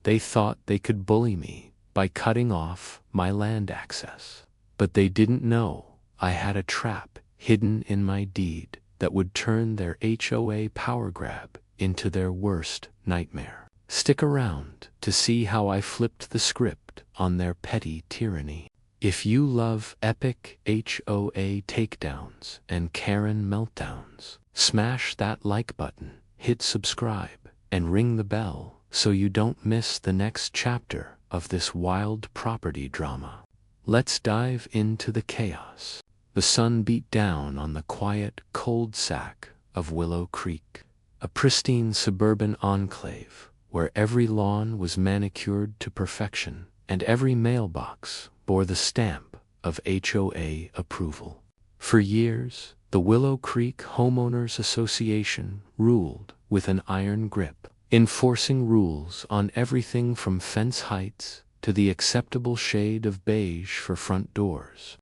They thought they could bully me by cutting off my land access. But they didn't know I had a trap hidden in my deed that would turn their HOA power grab into their worst nightmare. Stick around to see how I flipped the script on their petty tyranny. If you love epic HOA takedowns and Karen meltdowns, smash that like button, hit subscribe, and ring the bell so you don't miss the next chapter of this wild property drama. Let's dive into the chaos. The sun beat down on the quiet cul-de-sac of Willow Creek, a pristine suburban enclave where every lawn was manicured to perfection and every mailbox bore the stamp of HOA approval. For years, the Willow Creek Homeowners Association ruled with an iron grip, enforcing rules on everything from fence heights to the acceptable shade of beige for front doors.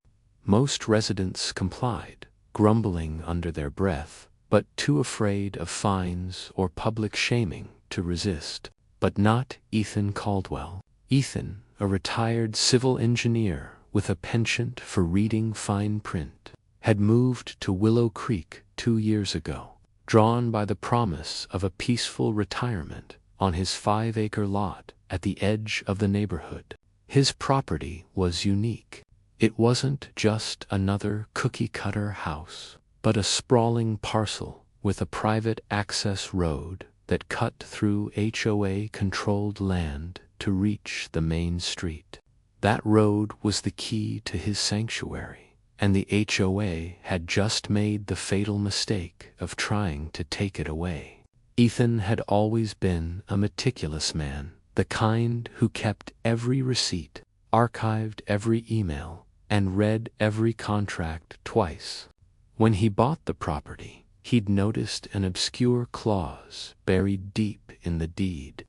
Most residents complied, grumbling under their breath, but too afraid of fines or public shaming to resist. But not Ethan Caldwell. Ethan, a retired civil engineer with a penchant for reading fine print, had moved to Willow Creek 2 years ago, drawn by the promise of a peaceful retirement on his 5-acre lot at the edge of the neighborhood. His property was unique. It wasn't just another cookie-cutter house, but a sprawling parcel with a private access road that cut through HOA-controlled land to reach the main street. That road was the key to his sanctuary, and the HOA had just made the fatal mistake of trying to take it away. Ethan had always been a meticulous man, the kind who kept every receipt, archived every email, and read every contract twice. When he bought the property, he'd noticed an obscure clause buried deep in the deed.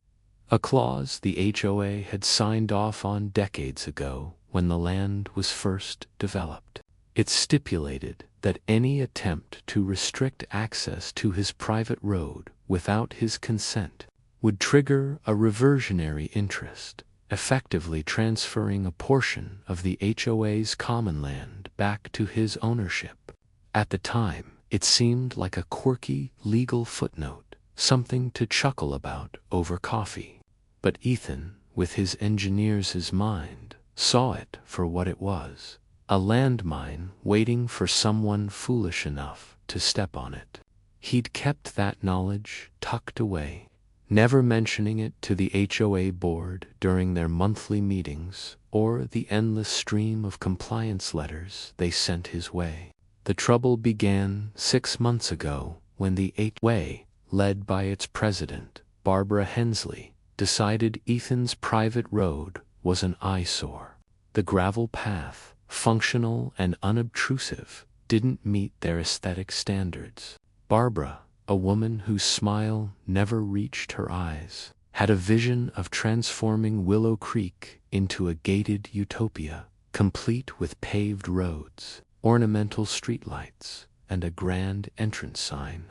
A clause the HOA had signed off on decades ago when the land was first developed. It stipulated that any attempt to restrict access to his private road without his consent would trigger a reversionary interest, effectively transferring a portion of the HOA's common land back to his ownership. At the time, it seemed like a quirky legal footnote, something to chuckle about over coffee. But Ethan, with his engineer's mind, saw it for what it was, a landmine waiting for someone foolish enough to step on it. He'd kept that knowledge tucked away, never mentioning it to the HOA board during their monthly meetings or the endless stream of compliance letters they sent his way. The trouble began 6 months ago when the HOA, led by its president, Barbara Hensley, decided Ethan's private road was an eyesore. The gravel path, functional and unobtrusive, didn't meet their aesthetic standards. Barbara, a woman whose smile never reached her eyes, had a vision of transforming Willow Creek into a gated utopia, complete with paved roads, ornamental streetlights, and a grand entrance sign.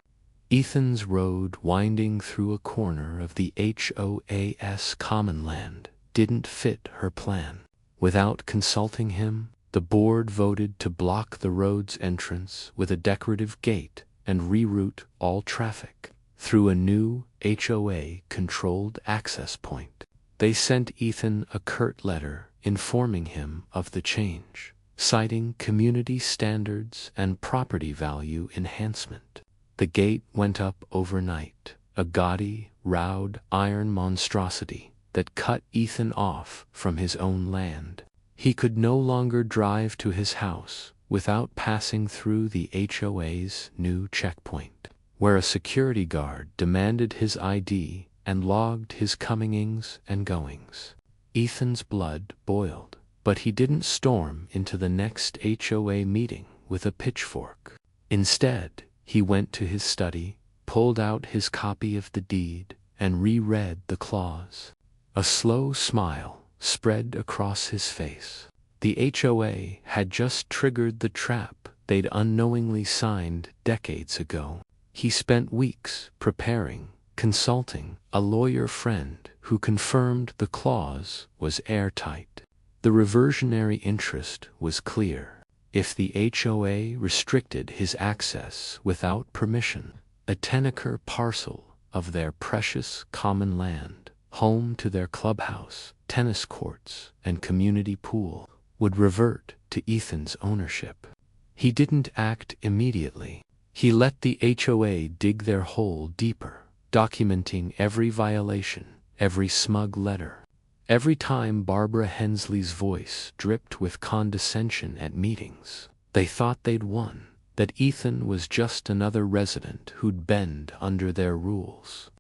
Ethan's road winding through a corner of the HOA's common land didn't fit her plan. Without consulting him, the board voted to block the road's entrance with a decorative gate and reroute all traffic through a new HOA-controlled access point. They sent Ethan a curt letter informing him of the change, citing community standards and property value enhancement. The gate went up overnight, a gaudy, wrought iron monstrosity that cut Ethan off from his own land. He could no longer drive to his house without passing through the HOA's new checkpoint, where a security guard demanded his ID and logged his comings and goings. Ethan's blood boiled, but he didn't storm into the next HOA meeting with a pitchfork. Instead, he went to his study, pulled out his copy of the deed, and reread the clause. A slow smile spread across his face. The HOA had just triggered the trap they'd unknowingly signed decades ago. He spent weeks preparing, consulting a lawyer friend who confirmed the clause was airtight. The reversionary interest was clear. If the HOA restricted his access without permission, a 10-acre parcel of their precious common land, home to their clubhouse, tennis courts, and community pool, would revert to Ethan's ownership. He didn't act immediately. He let the HOA dig their hole deeper, documenting every violation, every smug letter. Every time Barbara Hensley's voice dripped with condescension at meetings, they thought they'd won, that Ethan was just another resident who'd bend under their rules.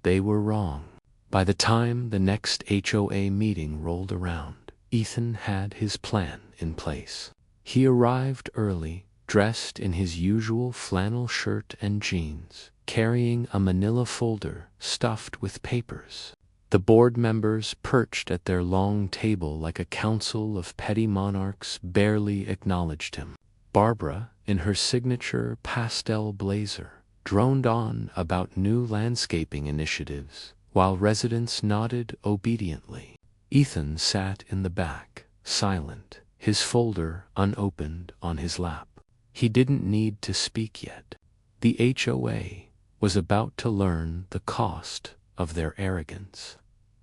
They were wrong. By the time the next HOA meeting rolled around, Ethan had his plan in place. He arrived early, dressed in his usual flannel shirt and jeans, carrying a manila folder stuffed with papers. The board members perched at their long table like a council of petty monarchs barely acknowledged him. Barbara, in her signature pastel blazer, droned on about new landscaping initiatives, while residents nodded obediently. Ethan sat in the back, silent, his folder unopened on his lap. He didn't need to speak yet. The HOA was about to learn the cost of their arrogance,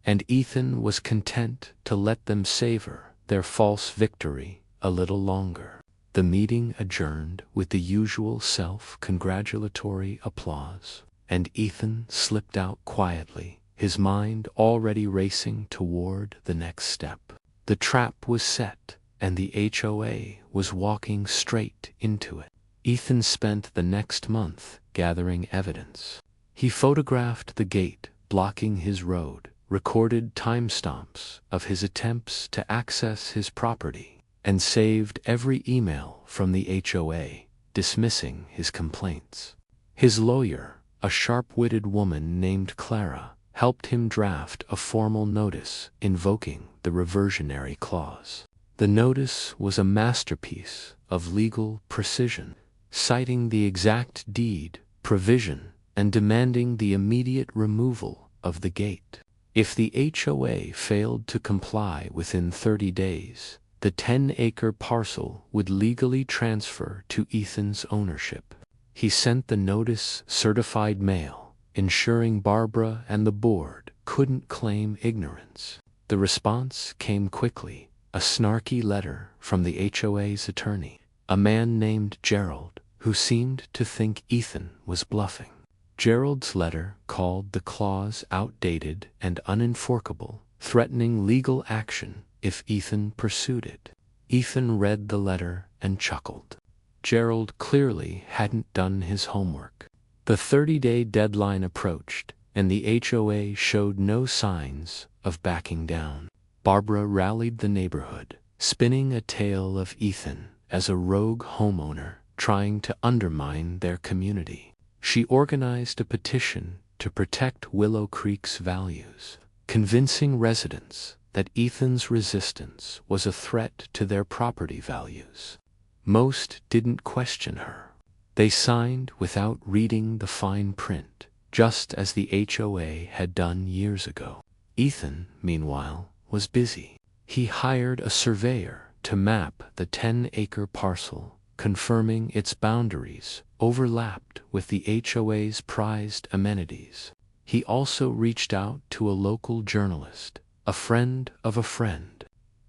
and Ethan was content to let them savor their false victory a little longer. The meeting adjourned with the usual self-congratulatory applause, and Ethan slipped out quietly, his mind already racing toward the next step. The trap was set, and the HOA was walking straight into it. Ethan spent the next month gathering evidence. He photographed the gate blocking his road, recorded timestamps of his attempts to access his property, and saved every email from the HOA dismissing his complaints. His lawyer, a sharp-witted woman named Clara, helped him draft a formal notice invoking the reversionary clause. The notice was a masterpiece of legal precision, citing the exact deed, provision, and demanding the immediate removal of the gate. If the HOA failed to comply within 30 days, the 10-acre parcel would legally transfer to Ethan's ownership. He sent the notice certified mail, ensuring Barbara and the board couldn't claim ignorance. The response came quickly, a snarky letter from the HOA's attorney, a man named Gerald, who seemed to think Ethan was bluffing. Gerald's letter called the clause outdated and unenforceable, threatening legal action if Ethan pursued it. Ethan read the letter and chuckled. Gerald clearly hadn't done his homework. The 30-day deadline approached, and the HOA showed no signs of backing down. Barbara rallied the neighborhood, spinning a tale of Ethan as a rogue homeowner trying to undermine their community. She organized a petition to protect Willow Creek's values, convincing residents that Ethan's resistance was a threat to their property values. Most didn't question her. They signed without reading the fine print, just as the HOA had done years ago. Ethan, meanwhile, was busy. He hired a surveyor to map the 10-acre parcel, confirming its boundaries overlapped with the HOA's prized amenities. He also reached out to a local journalist, a friend of a friend,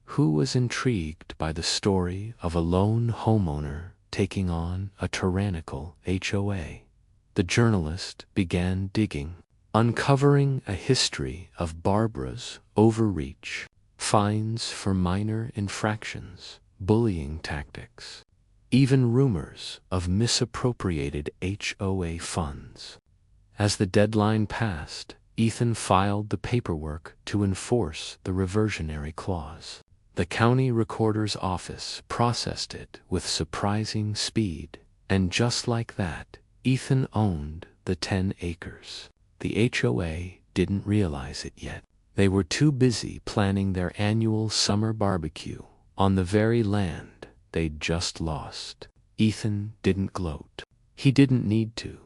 who was intrigued by the story of a lone homeowner taking on a tyrannical HOA. The journalist began digging, uncovering a history of Barbara's overreach, fines for minor infractions, bullying tactics, even rumors of misappropriated HOA funds. As the deadline passed, Ethan filed the paperwork to enforce the reversionary clause. The county recorder's office processed it with surprising speed, and just like that, Ethan owned the 10 acres. The HOA didn't realize it yet. They were too busy planning their annual summer barbecue on the very land they'd just lost. Ethan didn't gloat. He didn't need to.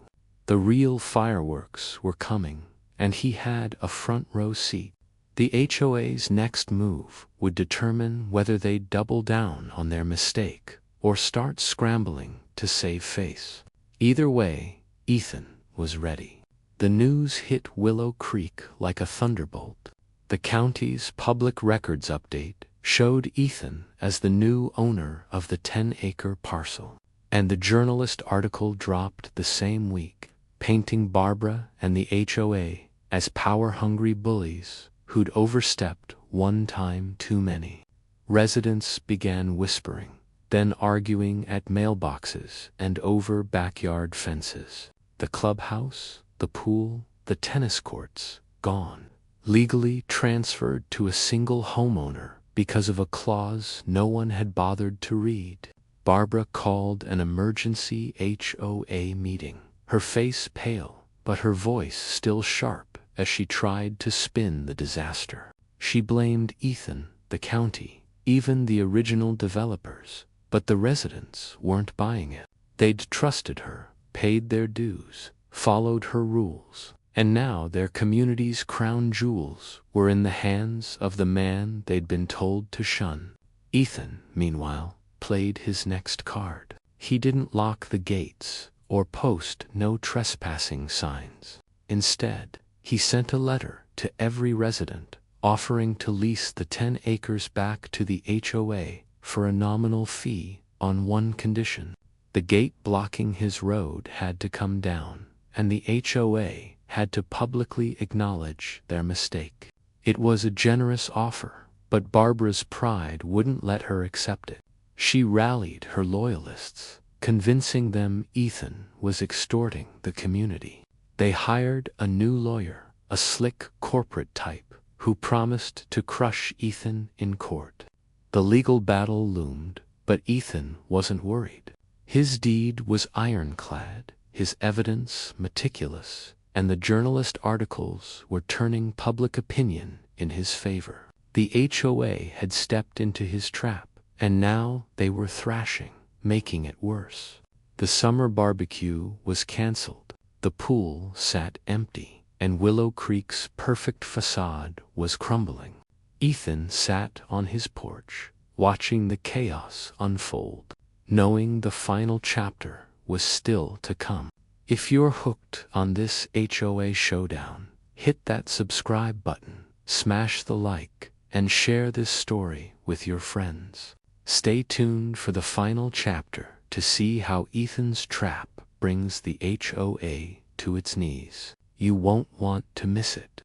The real fireworks were coming, and he had a front row seat. The HOA's next move would determine whether they'd double down on their mistake or start scrambling to save face. Either way, Ethan was ready. The news hit Willow Creek like a thunderbolt. The county's public records update showed Ethan as the new owner of the 10-acre parcel. And the journalist article dropped the same week, painting Barbara and the HOA as power-hungry bullies who'd overstepped one time too many. Residents began whispering, then arguing at mailboxes and over backyard fences. The clubhouse, the pool, the tennis courts, gone. Legally transferred to a single homeowner because of a clause no one had bothered to read. Barbara called an emergency HOA meeting, her face pale, but her voice still sharp as she tried to spin the disaster. She blamed Ethan, the county, even the original developers, but the residents weren't buying it. They'd trusted her, paid their dues, followed her rules, and now their community's crown jewels were in the hands of the man they'd been told to shun. Ethan, meanwhile, played his next card. He didn't lock the gates or post no trespassing signs. Instead, he sent a letter to every resident offering to lease the 10 acres back to the HOA for a nominal fee on one condition. The gate blocking his road had to come down, and the HOA had to publicly acknowledge their mistake. It was a generous offer, but Barbara's pride wouldn't let her accept it. She rallied her loyalists, convincing them Ethan was extorting the community. They hired a new lawyer, a slick corporate type, who promised to crush Ethan in court. The legal battle loomed, but Ethan wasn't worried. His deed was ironclad, his evidence meticulous, and the journalist articles were turning public opinion in his favor. The HOA had stepped into his trap, and now they were thrashing, making it worse. The summer barbecue was canceled, the pool sat empty, and Willow Creek's perfect facade was crumbling. Ethan sat on his porch, watching the chaos unfold, knowing the final chapter was still to come. If you're hooked on this HOA showdown, hit that subscribe button, smash the like, and share this story with your friends. Stay tuned for the final chapter to see how Ethan's trap brings the HOA to its knees. You won't want to miss it.